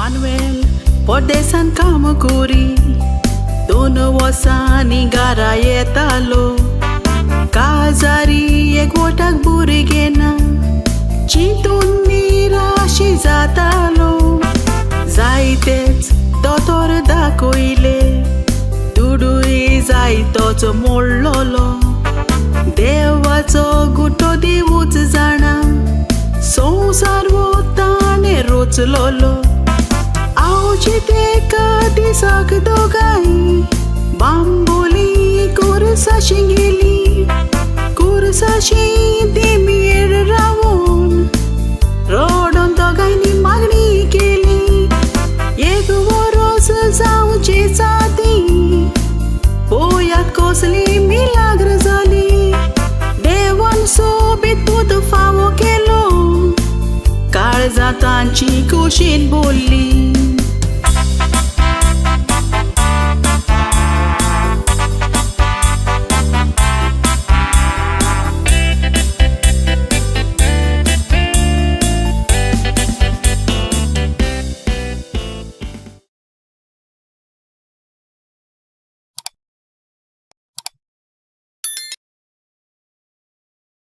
Manuel परदेसान काम करी 2 वर्सांनी घरा येतालो काजारी एकवटाक भुरगें चिंतून निराशी जातालो जायतेच दोतोर दाखयले दुडूय जाय तोच मोडलोलो देवाचो गुटो देवूच जाणा संवसार वो ताणें रोचलोलो आवची तेका दिसाक दोगांय बांबोली कुरसाशी गेली कुरसाशी देमेर रावून रडोन दोगांयनी मागणी केली एक वरोस जावचे जाती पळयात कसली मिलाग्र जाली देवान सोबीत दूद फावो केलो काळजां तांची कुशीन भरली